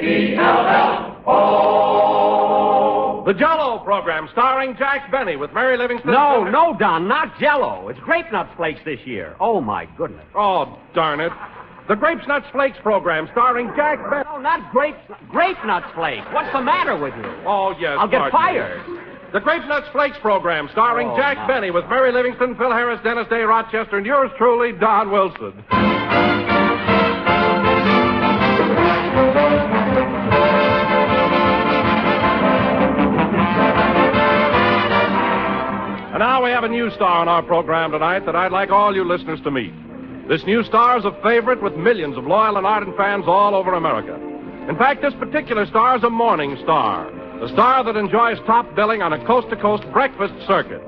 J-E-L-L-O. The Jell-O program starring Jack Benny with Mary Livingston. No, Don, not Jell-O. It's Grape-Nuts Flakes this year. Oh, my goodness. Oh, darn it. The Grape-Nuts Flakes program starring Jack Benny. No, not Grape-Nuts Flakes. What's the matter with you? Oh, yes. I'll get fired. The Grape-Nuts Flakes program starring Jack Benny with Mary Livingston, Phil Harris, Dennis Day, Rochester, and yours truly, Don Wilson. And now we have a new star on our program tonight that I'd like all you listeners to meet. This new star is a favorite with millions of loyal and ardent fans all over America. In fact, this particular star is a morning star. A star that enjoys top billing on a coast-to-coast breakfast circuit.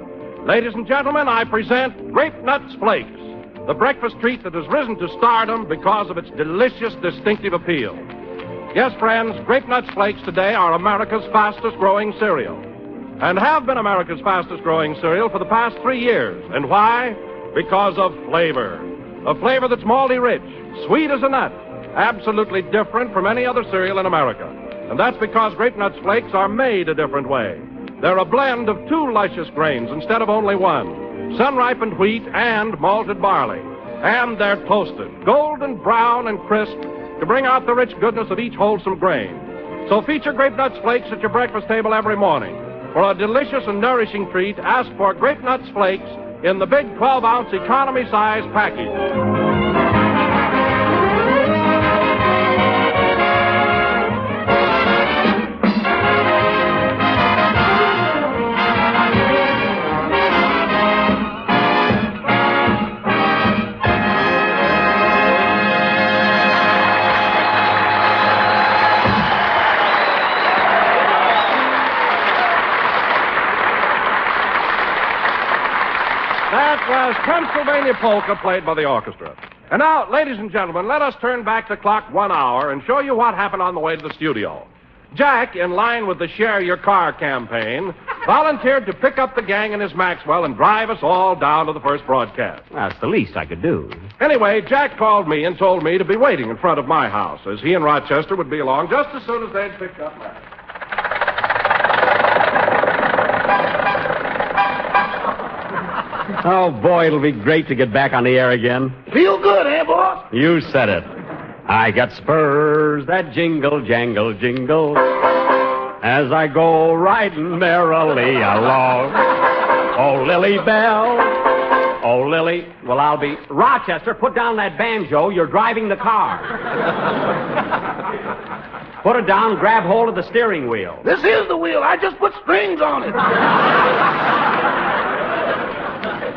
Ladies and gentlemen, I present Grape-Nuts Flakes, the breakfast treat that has risen to stardom because of its delicious, distinctive appeal. Yes, friends, Grape-Nuts Flakes today are America's fastest-growing cereal. And have been America's fastest-growing cereal for the past 3 years. And why? Because of flavor. A flavor that's malty rich, sweet as a nut, absolutely different from any other cereal in America. And that's because Grape-Nuts Flakes are made a different way. They're a blend of 2 luscious grains instead of only 1. Sun-ripened wheat and malted barley. And they're toasted, golden brown and crisp, to bring out the rich goodness of each wholesome grain. So feature Grape-Nuts Flakes at your breakfast table every morning. For a delicious and nourishing treat, ask for Grape-Nuts Flakes in the big 12-ounce economy-size package. That was Pennsylvania Polka, played by the orchestra. And now, ladies and gentlemen, let us turn back the clock 1 hour and show you what happened on the way to the studio. Jack, in line with the Share Your Car campaign, volunteered to pick up the gang in his Maxwell and drive us all down to the first broadcast. That's the least I could do. Anyway, Jack called me and told me to be waiting in front of my house, as he and Rochester would be along just as soon as they'd picked up Max. Oh, boy, it'll be great to get back on the air again. Feel good, eh, boss? You said it. I got spurs that jingle, jangle, jingle as I go riding merrily along. Oh, Lily Bell. Oh, Lily. Well, I'll be... Rochester, put down that banjo. You're driving the car. Put it down, grab hold of the steering wheel. This is the wheel. I just put strings on it.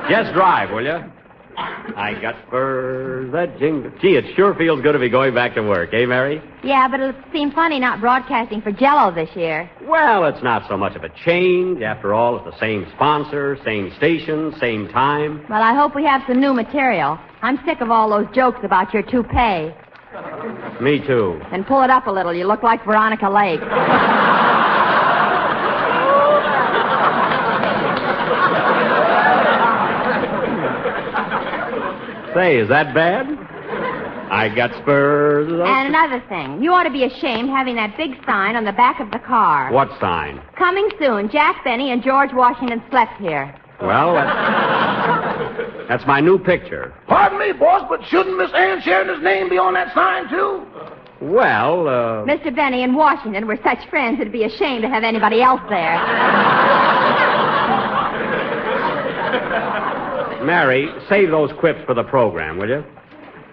Just drive, will you? I got spurs that jingle. Gee, it sure feels good to be going back to work, eh, Mary? Yeah, but it'll seem funny not broadcasting for Jell-O this year. Well, it's not so much of a change. After all, it's the same sponsor, same station, same time. Well, I hope we have some new material. I'm sick of all those jokes about your toupee. Me too. Then pull it up a little. You look like Veronica Lake. Say, is that bad? I got spurs. And another thing. You ought to be ashamed having that big sign on the back of the car. What sign? Coming soon. Jack Benny and George Washington slept here. Well, that's my new picture. Pardon me, boss, but shouldn't Miss Ann Sheridan's name be on that sign, too? Well, Mr. Benny and Washington were such friends it'd be a shame to have anybody else there. Mary, save those quips for the program, will you?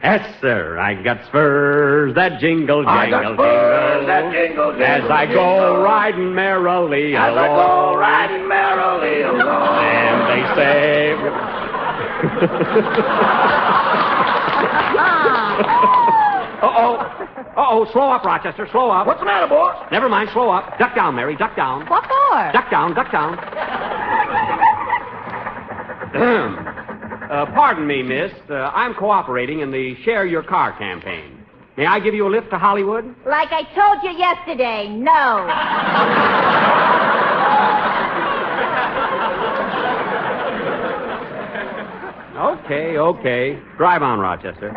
Yes, sir. I got spurs that jingle, jangle, jingle. As I go riding merrily along. As I go riding merrily along. And they say... Uh-oh, slow up, Rochester, slow up. What's the matter, boss? Never mind, slow up. Duck down, Mary, duck down. What for? Duck down. Pardon me, miss. I'm cooperating in the Share Your Car campaign. May I give you a lift to Hollywood? Like I told you yesterday, no. Okay. Drive on, Rochester.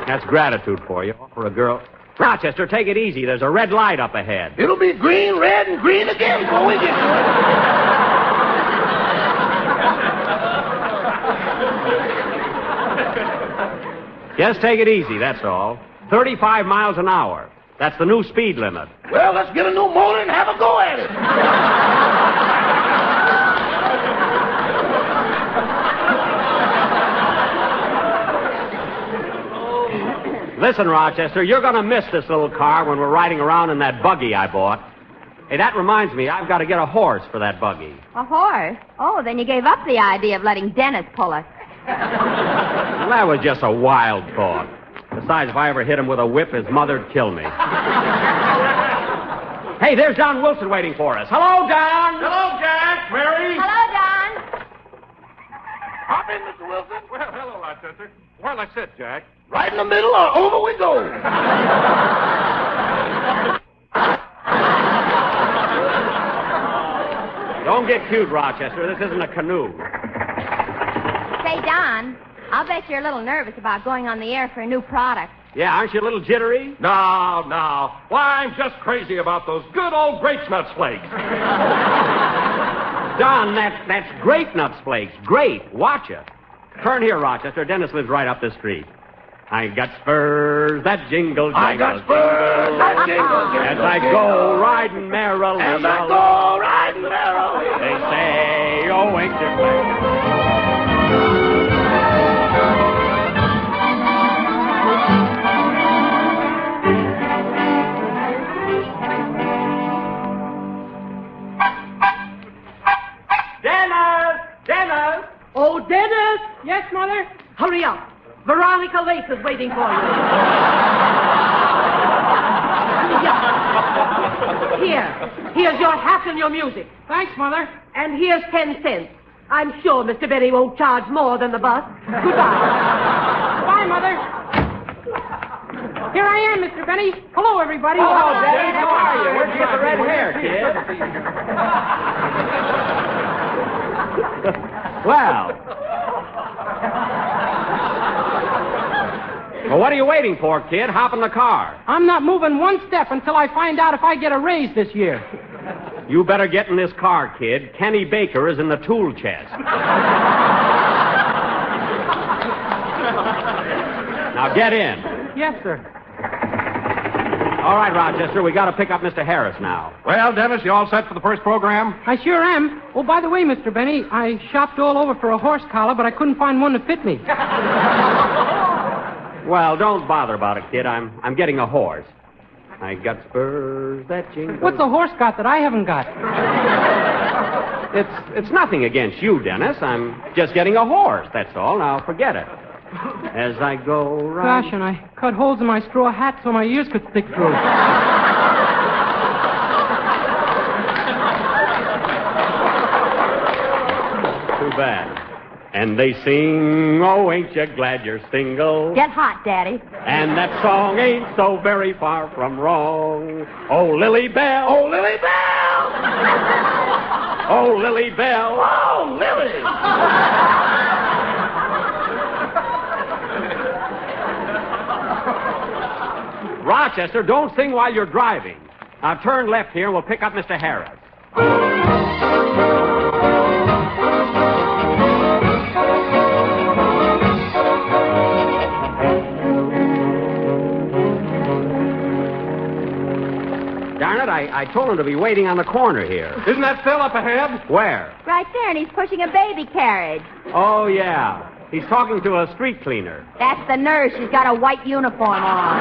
That's gratitude for you. For a girl. Rochester, take it easy. There's a red light up ahead. It'll be green, red, and green again before we get Just take it easy, that's all. 35 miles an hour. That's the new speed limit. Well, let's get a new motor and have a go at it. Listen, Rochester, you're going to miss this little car when we're riding around in that buggy I bought. Hey, that reminds me, I've got to get a horse for that buggy. A horse? Oh, then you gave up the idea of letting Dennis pull it. That was just a wild thought. Besides, if I ever hit him with a whip, his mother'd kill me. Hey, there's Don Wilson waiting for us. Hello, Don. Hello, Jack, Mary. Hello, Don. Hop in, Mr. Wilson. Well, hello, Rochester. Where'll I sit, Jack? Right in the middle or over we go. Don't get cute, Rochester. This isn't a canoe. Say, Don, I'll bet you're a little nervous about going on the air for a new product. Yeah, aren't you a little jittery? No, no. Why, I'm just crazy about those good old Grape-Nuts flakes. Don, that's Grape-Nuts flakes. Great. Watch it. Turn here, Rochester. Dennis lives right up the street. I got spurs that jingle, jangle, I got spurs that jingle, jingle, as I go riding merrily. As I go riding merrily. They say, oh, ain't you glad? Dennis! Oh, Dennis! Yes, Mother? Hurry up. Veronica Lake is waiting for you. Here's your hat and your music. Thanks, Mother. And here's 10 cents. I'm sure Mr. Benny won't charge more than the bus. Goodbye. Bye, Mother. Here I am, Mr. Benny. Hello, everybody. Hello, Dennis. How are you? Where'd you get the red hair, kid? Well, what are you waiting for, kid? Hop in the car. I'm not moving one step until I find out if I get a raise this year. You better get in this car, kid. Kenny Baker is in the tool chest. Now get in. Yes, sir. All right, Rochester, we got to pick up Mr. Harris now. Well, Dennis, you all set for the first program? I sure am. Oh, by the way, Mr. Benny, I shopped all over for a horse collar, but I couldn't find one to fit me. Well, don't bother about it, kid. I'm getting a horse. I got spurs that jingle. What's the horse got that I haven't got? It's nothing against you, Dennis. I'm just getting a horse, that's all. Now, forget it. As I go right... Gosh, and I cut holes in my straw hat so my ears could stick through. Too bad. And they sing, oh, ain't you glad you're single? Get hot, Daddy. And that song ain't so very far from wrong. Oh, Lily Bell. Oh, Lily Bell. Oh, Lily Bell. Oh, Lily. Rochester, don't sing while you're driving. Now turn left here and we'll pick up Mr. Harris. Darn it, I told him to be waiting on the corner here. Isn't that Phil up ahead? Where? Right there, and he's pushing a baby carriage. Oh, yeah. He's talking to a street cleaner. That's the nurse. She's got a white uniform on.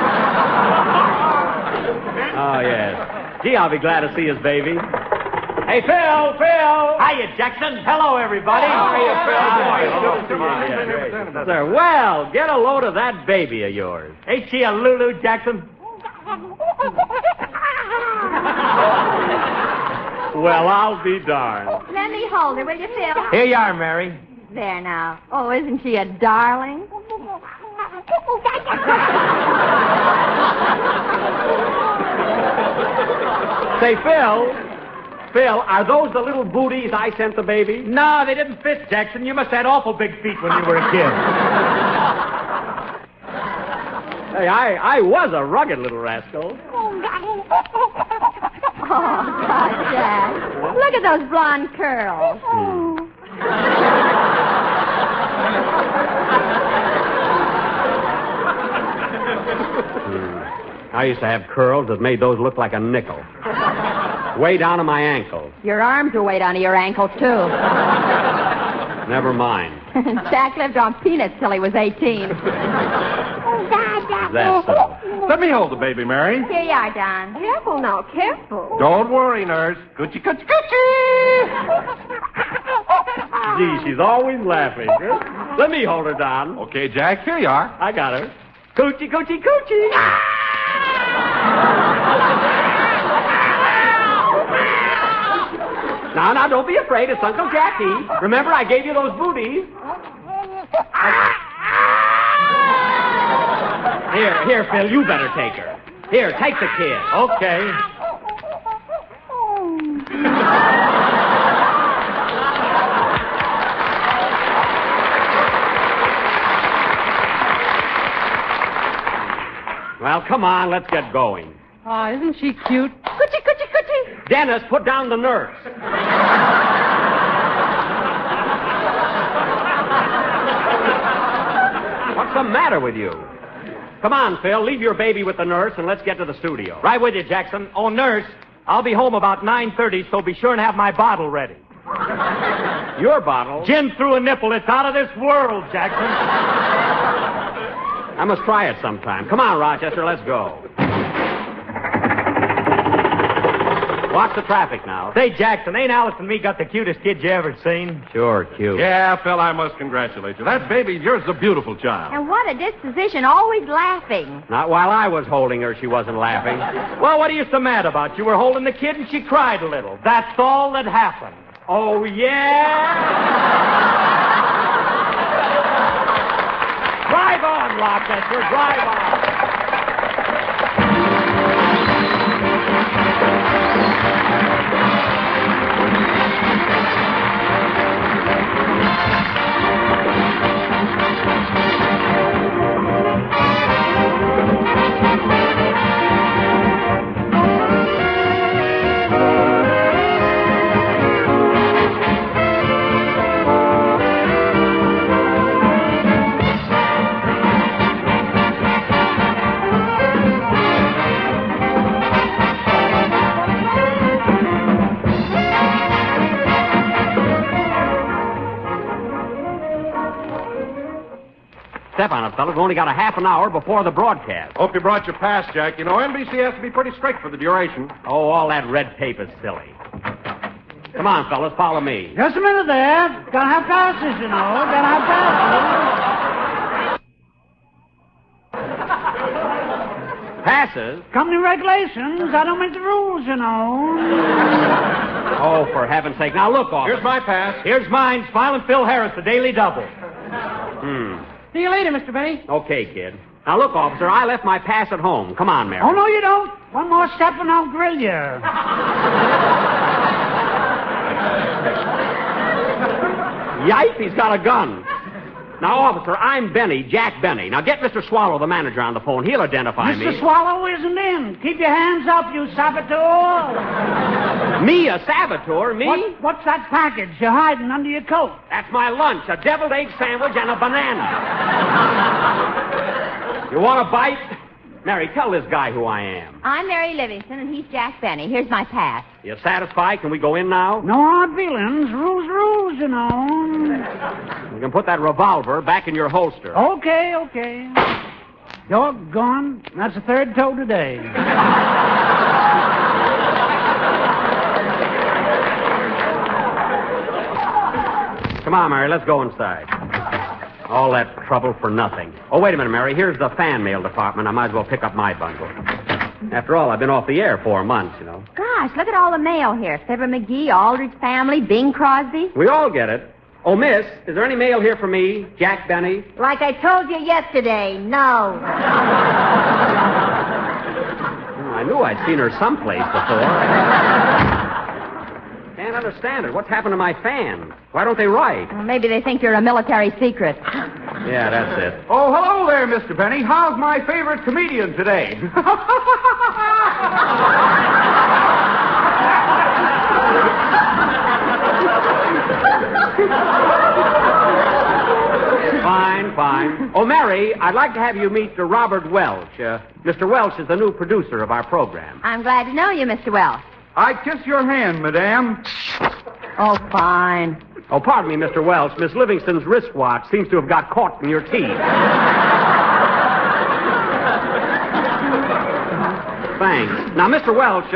Oh, yes. Gee, I'll be glad to see his baby. Hey, Phil! Hiya, Jackson. Hello, everybody. Hiya, Phil. Hiya. Sir, well, get a load of that baby of yours. Ain't she a Lulu, Jackson? Well, I'll be darned. Let me hold her, will you, Phil? Here you are, Mary. There now. Oh, isn't she a darling? Say, Phil, are those the little booties I sent the baby? No, they didn't fit, Jackson. You must have had awful big feet when you were a kid. Hey, I was a rugged little rascal. Oh, God, Jack. Look at those blonde curls. I used to have curls that made those look like a nickel. Way down to my ankles. Your arms are way down to your ankles, too. Never mind. Jack lived on peanuts till he was 18. That's so. Let me hold the baby, Mary. Here you are, Don. Careful now, careful. Don't worry, nurse. Coochie, coochie, coochie. Gee, she's always laughing. Let me hold her, Don. Okay, Jack, here you are. I got her. Coochie, coochie, coochie. Now, don't be afraid. It's Uncle Jackie. Remember, I gave you those booties. Here, Phil, you better take her. Here, take the kid. Okay. Well, come on, let's get going. Oh, isn't she cute? Coochie, coochie, coochie. Dennis, put down the nurse. What's the matter with you? Come on, Phil, leave your baby with the nurse and let's get to the studio. Right with you, Jackson. Oh, nurse, I'll be home about 9:30, so be sure and have my bottle ready. Your bottle? Gin through a nipple. It's out of this world, Jackson. I must try it sometime. Come on, Rochester, let's go. Watch the traffic now. Say, Jackson, ain't Alice and me got the cutest kids you ever seen? Sure, cute. Yeah, Phil, I must congratulate you. That baby of yours is a beautiful child. And what a disposition, always laughing. Not while I was holding her, she wasn't laughing. Well, what are you so mad about? You were holding the kid and she cried a little. That's all that happened. Oh, yeah? Drive on, Rochester, drive on. Step on it, fellas. We've only got a half an hour before the broadcast. Hope you brought your pass, Jack. You know, NBC has to be pretty strict for the duration. Oh, all that red tape is silly. Come on, fellas, follow me. Just a minute there. Gotta have passes, you know. Gotta have passes. Passes? Company regulations. I don't make the rules, you know. Oh, for heaven's sake. Now, look, officer. Here's my pass. Here's mine, Smiling Phil Harris, the Daily Double. See you later, Mr. Benny. Okay, kid. Now, look, officer, I left my pass at home. Come on, Mary. Oh, no, you don't. One more step and I'll grill you. Yipe, he's got a gun. Now, officer, I'm Benny, Jack Benny. Now, get Mr. Swallow, the manager, on the phone. He'll identify me. Mr. Swallow isn't in. Keep your hands up, you saboteur. Me, a saboteur? Me? What's that package you're hiding under your coat? That's my lunch, a deviled egg sandwich and a banana. You want a bite? Mary, tell this guy who I am. I'm Mary Livingston, and he's Jack Benny. Here's my pass. You satisfied? Can we go in now? No hard feelings. Rules, you know. You can put that revolver back in your holster. Okay. Doggone. That's the third toe today. Come on, Mary, let's go inside. All that trouble for nothing. Oh, wait a minute, Mary. Here's the fan mail department. I might as well pick up my bundle. After all, I've been off the air 4 months, you know. Gosh, look at all the mail here. Fibber McGee, Aldrich family, Bing Crosby. We all get it. Oh, miss, is there any mail here for me, Jack Benny? Like I told you yesterday, no. I knew I'd seen her someplace before. Can't understand it. What's happened to my fans? Why don't they write? Well, maybe they think you're a military secret. Yeah, that's it. Oh, hello there, Mr. Benny. How's my favorite comedian today? Fine. Oh, Mary, I'd like to have you meet Robert Welch. Mr. Welch is the new producer of our program. I'm glad to know you, Mr. Wells. I kiss your hand, madame. Oh, fine. Oh, pardon me, Mr. Welch. Miss Livingston's wristwatch seems to have got caught in your teeth. Thanks. Now, Mr. Welch,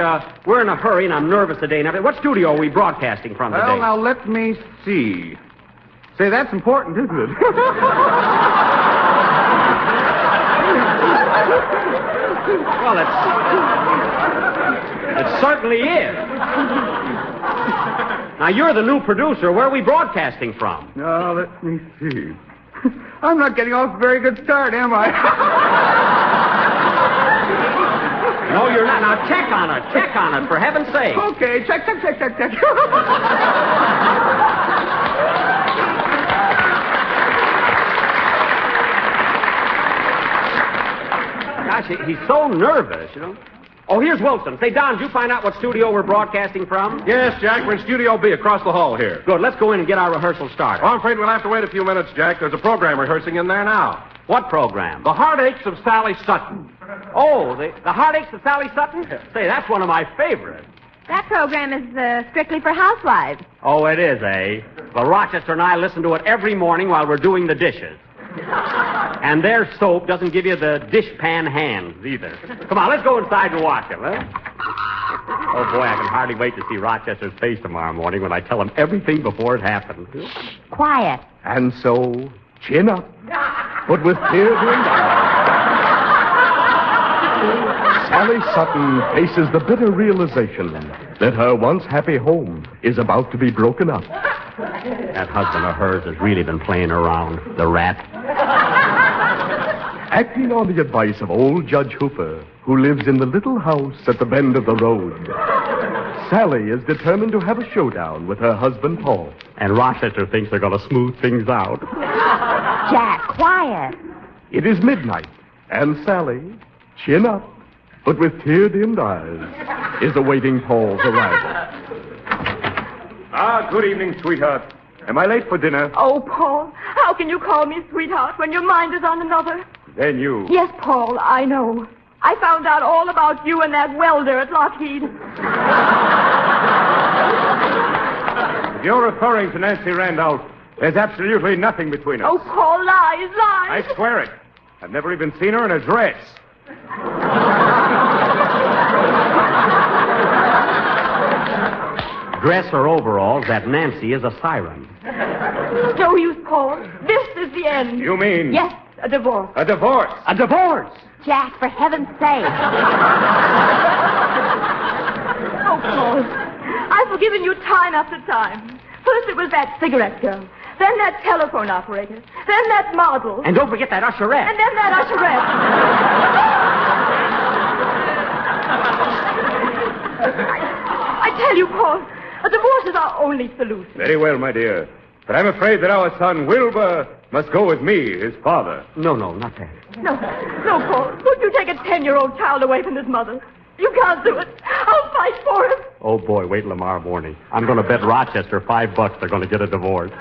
we're in a hurry, and I'm nervous today. Now, what studio are we broadcasting from today? Well, now, let me see. Say, that's important, isn't it? Well, it certainly is. Now, you're the new producer. Where are we broadcasting from? Now, let me see. I'm not getting off a very good start, am I? No, you're not. Now, check on it. Check on it, for heaven's sake. Okay, check. Gosh, he's so nervous, you know. Oh, here's Wilson. Say, Don, did you find out what studio we're broadcasting from? Yes, Jack, we're in Studio B across the hall here. Good. Let's go in and get our rehearsal started. Oh, I'm afraid we'll have to wait a few minutes, Jack. There's a program rehearsing in there now. What program? The Heartaches of Sally Sutton. Oh, the Heartaches of Sally Sutton? Say, that's one of my favorites. That program is strictly for housewives. Oh, it is, eh? Well, Rochester and I listen to it every morning while we're doing the dishes. And their soap doesn't give you the dishpan hands, either. Come on, let's go inside and watch them, huh? Oh, boy, I can hardly wait to see Rochester's face tomorrow morning when I tell him everything before it happens. Quiet. And so, chin up, but with tears in eyes. Sally Sutton faces the bitter realization that her once happy home is about to be broken up. That husband of hers has really been playing around, the rat. Acting on the advice of old Judge Hooper, who lives in the little house at the bend of the road, Sally is determined to have a showdown with her husband, Paul. And Rochester thinks they're going to smooth things out. Jack, quiet. It is midnight, and Sally, chin up, but with tear-dimmed eyes, is awaiting Paul's arrival. Ah, good evening, sweetheart. Am I late for dinner? Oh, Paul, how can you call me sweetheart when your mind is on another? Then you. Yes, Paul, I know. I found out all about you and that welder at Lockheed. If you're referring to Nancy Randolph, there's absolutely nothing between us. Oh, Paul, lies. I swear it. I've never even seen her in a dress. Dress or overalls, that Nancy is a siren. No use, Paul. This is the end. You mean? Yes, a divorce. A divorce. A divorce! Jack, for heaven's sake. Oh, Paul, I've forgiven you time after time. First it was that cigarette girl, then that telephone operator, then that model, And don't forget that usherette. and then that usherette. I tell you, Paul, a divorce is our only solution. Very well, my dear. But I'm afraid that our son, Wilbur, must go with me, his father. No, not that. No, Paul, would you take a 10-year-old child away from his mother? You can't do it. I'll fight for him. Oh, boy, wait till tomorrow morning. I'm going to bet Rochester $5 they're going to get a divorce.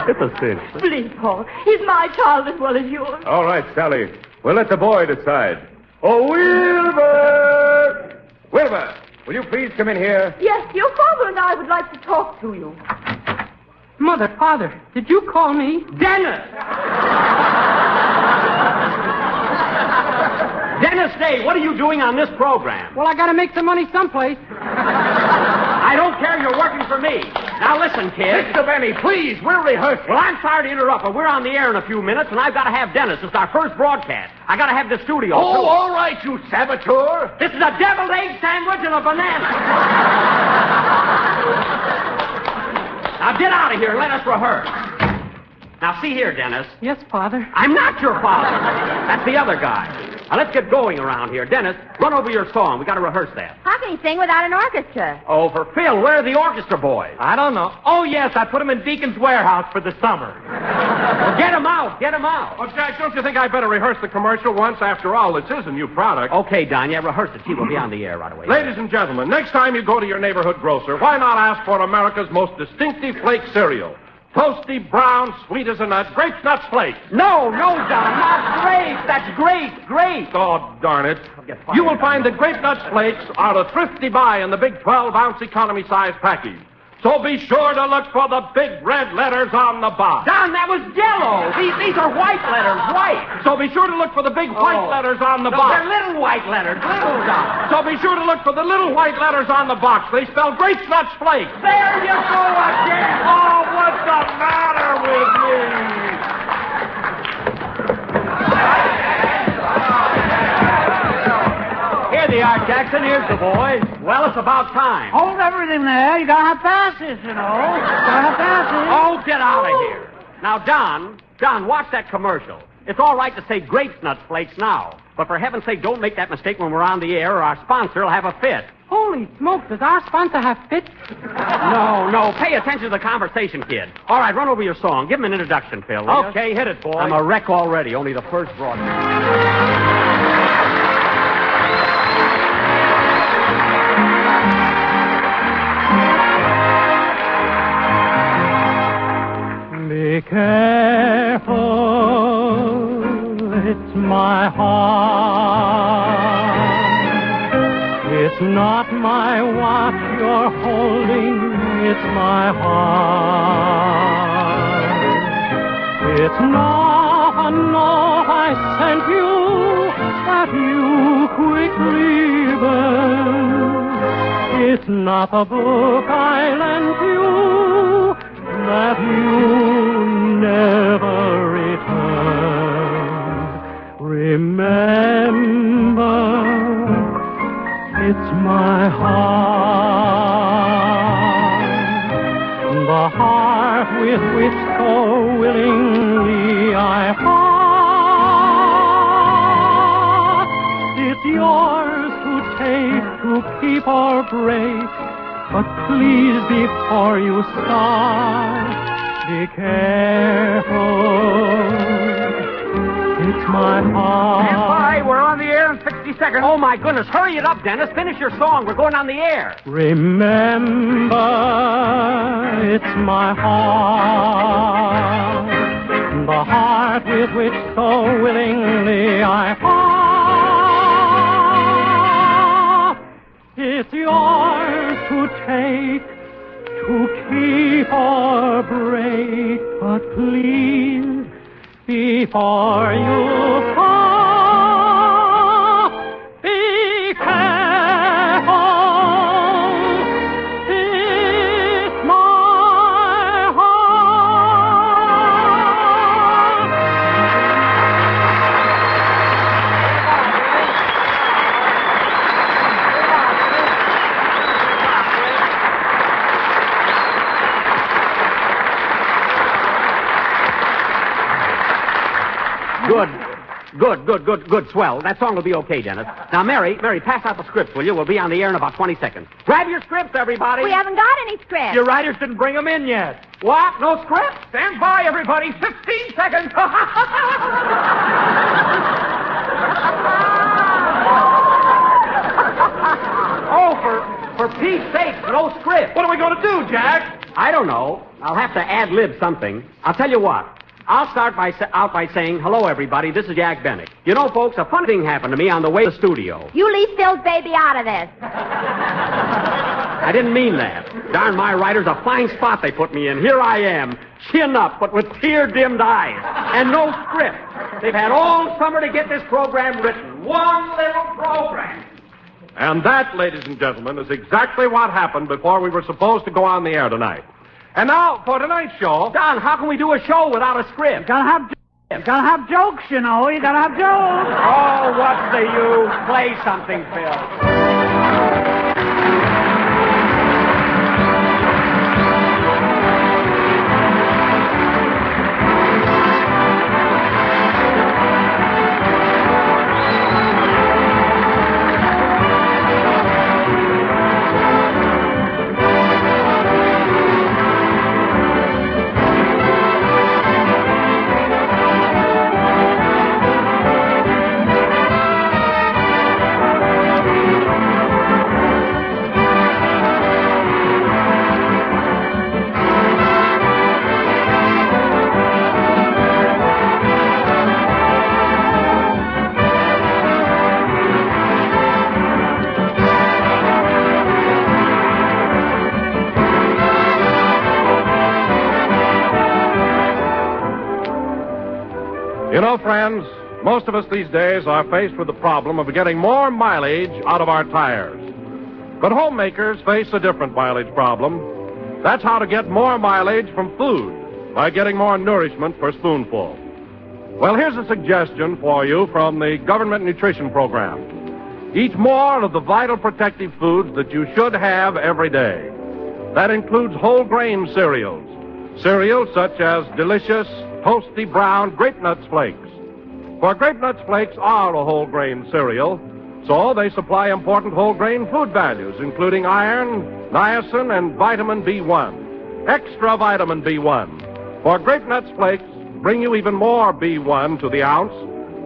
It's a cinch. Please, Paul, he's my child as well as yours. All right, Sally. We'll let the boy decide. Oh, Wilbur! Wilbur, will you please come in here? Yes, your father and I would like to talk to you. Mother, Father, did you call me? Dennis! Dennis Day, what are you doing on this program? Well, I gotta make some money someplace. I don't care, you're working for me. Now listen, kid. Mr. Benny, please, we're rehearsing. Well, I'm sorry to interrupt, but we're on the air in a few minutes, and I've got to have Dennis. It's our first broadcast. I got to have the studio, Oh, too. all right, you saboteur. This is a deviled egg sandwich and a banana. Now get out of here and let us rehearse. Now see here, Dennis. Yes, Father. I'm not your father. That's the other guy. Now let's get going around here. Dennis, run over your song. We got to rehearse that. How can he sing without an orchestra? Oh, for Phil, where are the orchestra boys? I don't know. Oh, yes, I put him in Deacon's warehouse for the summer. Well, get him out. Get him out. Oh, Jack, don't you think I better rehearse the commercial once? After all, this is a new product. Okay, Don, yeah, rehearse it. Gee, we'll be on the air right away. Ladies and gentlemen, next time you go to your neighborhood grocer, why not ask for America's most distinctive flake cereal? Toasty, brown, sweet as a nut, Grape-Nuts Flakes. No, Don, not grape. That's grape. Oh, darn it. You will find that Grape-Nuts Flakes are a thrifty buy in the big 12-ounce economy size package. So be sure to look for the big red letters on the box. Don, that was yellow. These are white letters, white. So be sure to look for the big white letters on the box. They're little white letters, little, Don. So be sure to look for the little white letters on the box. They spell Grape-Nuts Flakes. There you go again. Oh, what's the matter with me? Here they are, Jackson. Here's the boys. Well, it's about time. Hold everything there. You gotta have passes, you know. Gotta have passes. Oh, get out of here. Now, Don, watch that commercial. It's all right to say Grape-Nuts Flakes now. But for heaven's sake, don't make that mistake when we're on the air or our sponsor will have a fit. Holy smokes, does our sponsor have fits? No. Pay attention to the conversation, kid. All right, run over your song. Give him an introduction, Phil. will ya? Okay, hit it, boy. I'm a wreck already. Only the first broadcast. Be careful, it's my heart. It's not my watch you're holding, it's my heart. It's not a note I sent you that you quickly burned. It's not a book I lent you that you never return. Remember, it's my heart, the heart with which so willingly I part. It's yours to take, to keep or break. But please, before you start, be careful. It's my heart. Stand by. We're on the air in 60 seconds. Oh, my goodness. Hurry it up, Dennis. Finish your song. We're going on the air. Remember, it's my heart, the heart with which so willingly I part. It's yours to take, to keep or break, but please, before you fall, be careful. It's my heart. Good, swell. That song will be okay, Dennis. Now, Mary, pass out the scripts, will you? We'll be on the air in about 20 seconds. Grab your scripts, everybody. We haven't got any scripts. Your writers didn't bring them in yet. What? No scripts? Stand by, everybody. 15 seconds. Oh, for Pete's sake, no script. What are we going to do, Jack? I don't know. I'll have to ad-lib something. I'll tell you what. I'll start out by saying, hello, everybody. This is Jack Bennick. You know, folks, a funny thing happened to me on the way to the studio. You leave Phil's baby out of this. I didn't mean that. Darn my writers, a fine spot they put me in. Here I am, chin up, but with tear-dimmed eyes. And no script. They've had all summer to get this program written. One little program. And that, ladies and gentlemen, is exactly what happened before we were supposed to go on the air tonight. And now, for tonight's show... Don, how can we do a show without a script? You gotta have jokes, you know. You gotta have jokes. Oh, what's the use? Play something, Phil. You know, friends, most of us these days are faced with the problem of getting more mileage out of our tires. But homemakers face a different mileage problem. That's how to get more mileage from food by getting more nourishment per spoonful. Well, here's a suggestion for you from the Government Nutrition Program. Eat more of the vital protective foods that you should have every day. That includes whole grain cereals. Cereals such as delicious, toasty brown Grape-Nuts Flakes. For Grape-Nuts Flakes are a whole grain cereal, so they supply important whole grain food values, including iron, niacin, and vitamin B1. Extra vitamin B1. For Grape-Nuts Flakes bring you even more B1 to the ounce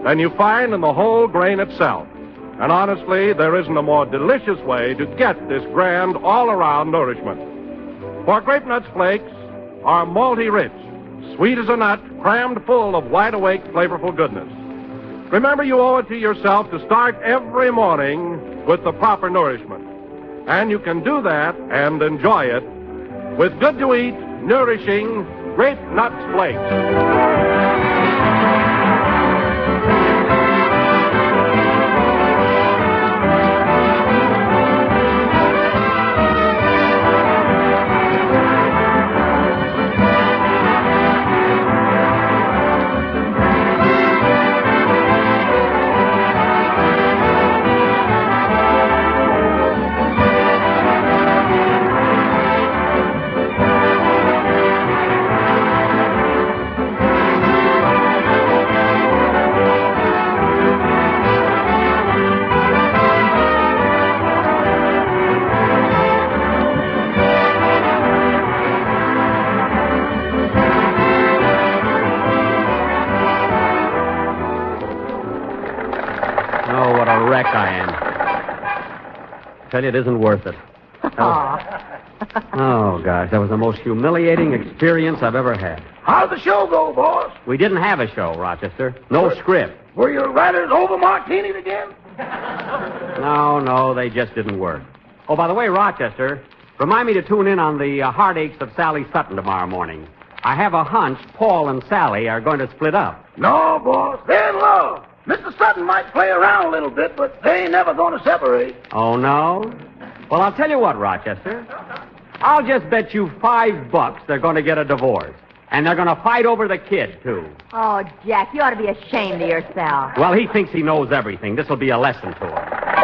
than you find in the whole grain itself. And honestly, there isn't a more delicious way to get this grand all-around nourishment. For Grape-Nuts Flakes are malty-rich, sweet as a nut, crammed full of wide-awake, flavorful goodness. Remember, you owe it to yourself to start every morning with the proper nourishment. And you can do that and enjoy it with good-to-eat, nourishing Grape-Nuts Flakes. Tell you, it isn't worth it. Oh, gosh, that was the most humiliating experience I've ever had. How'd the show go, boss? We didn't have a show, Rochester. No script. Were your writers over martinis again? No, they just didn't work. Oh, by the way, Rochester, remind me to tune in on the heartaches of Sally Sutton tomorrow morning. I have a hunch Paul and Sally are going to split up. No, boss, they're in love. Mr. Sutton might play around a little bit, but they ain't never going to separate. Oh, no? Well, I'll tell you what, Rochester. I'll just bet you $5 they're going to get a divorce. And they're going to fight over the kid, too. Oh, Jack, you ought to be ashamed of yourself. Well, he thinks he knows everything. This will be a lesson to him.